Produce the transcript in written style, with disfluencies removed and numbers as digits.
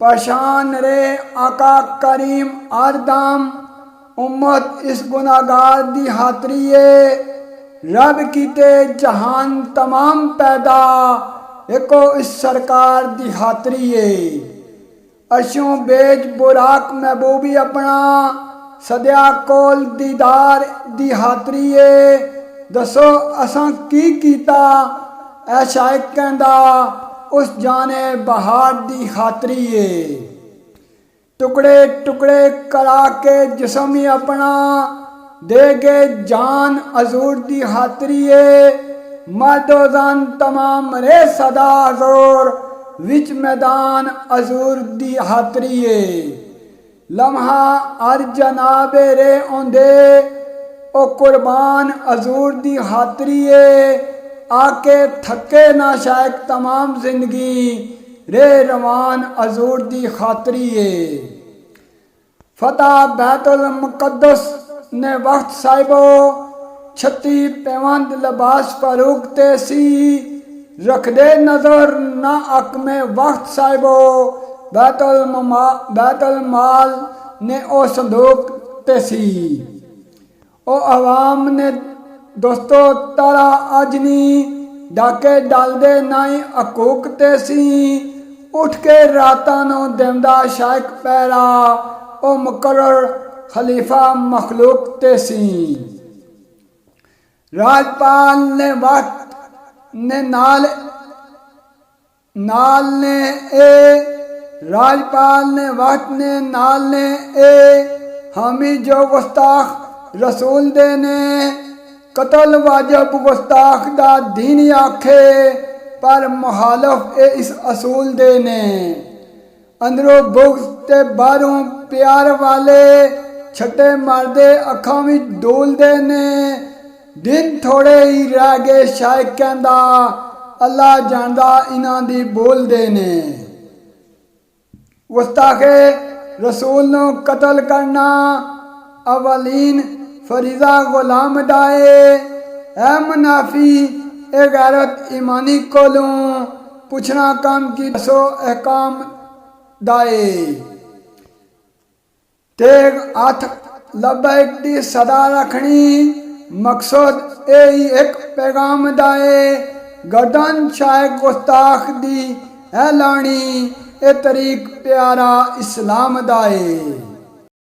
पहचान रे आका करीम आरदाम उम्मत इस गुनाहगार दी हातरीए रब कीते जहान तमाम पैदा एको इस सरकार दी हातरीए अशों बेज बुराक महबूबी अपना सद्या कोल दीदार दी हातरीए दसो असां की कीता ऐ शायक कहंदा उस जाने बहार दी खातरीए टुकड़े टुकड़े करा के जिसम ही अपना दे गे जान अजूर दी खातरीए मर्दोजान तमाम रे सदा जोर विच मैदान अजूर दी खातरीए लम्हा अर जनाबे रे ओंदे ओ कुर्बान अजूर दी खातरीए आके थके ना शायक तमाम जिंदगी रे रवान अजूर दी खातरीए फतेह बैतुल मुकद्दस ने वक्त साहिबो 36 पेवंद लिबास फरूक तेसी रख दे नजर ना अक में वक्त साहिबो बैतुल माल ने ओ संदूक तेसी ओ अवाम ने दोस्तों तारा अजनी डाके डाल दे नाई अकूक तेसी उठ के रातां नू देंदा शायक पैरा ओ मुकर्रर खलीफा मखलूक तेसी राजपाल ने वक्त ने नाल ने राजपाल ने वक्त ने नाल ने हामी जो गुस्ताख रसूल दे ने कतल वाजब गुस्ताख दा दीन आखे पर मुहालफ इस असूल दे ने अंदरों बुग़्ज़ ते बाहरों प्यार वाले छटे मरदे अखां विच डोल दे ने दिन थोड़े ही रह गए शायक कहंदा अल्लाह जानदा इन्हां दी बोल दे ने गुस्ताखे रसूल नू कतल करना अवलीन फरीजा गुलाम दाए है मुनाफी ए गैरत ईमानी कोलों पूछना काम की दसो अहकाम दाए तेग हाथ लबैक दी सदा रखनी मकसद यही एक पैगाम दाए गर्दन शायक गुस्ताख दी है लानी ए तरीक प्यारा इस्लाम दाए।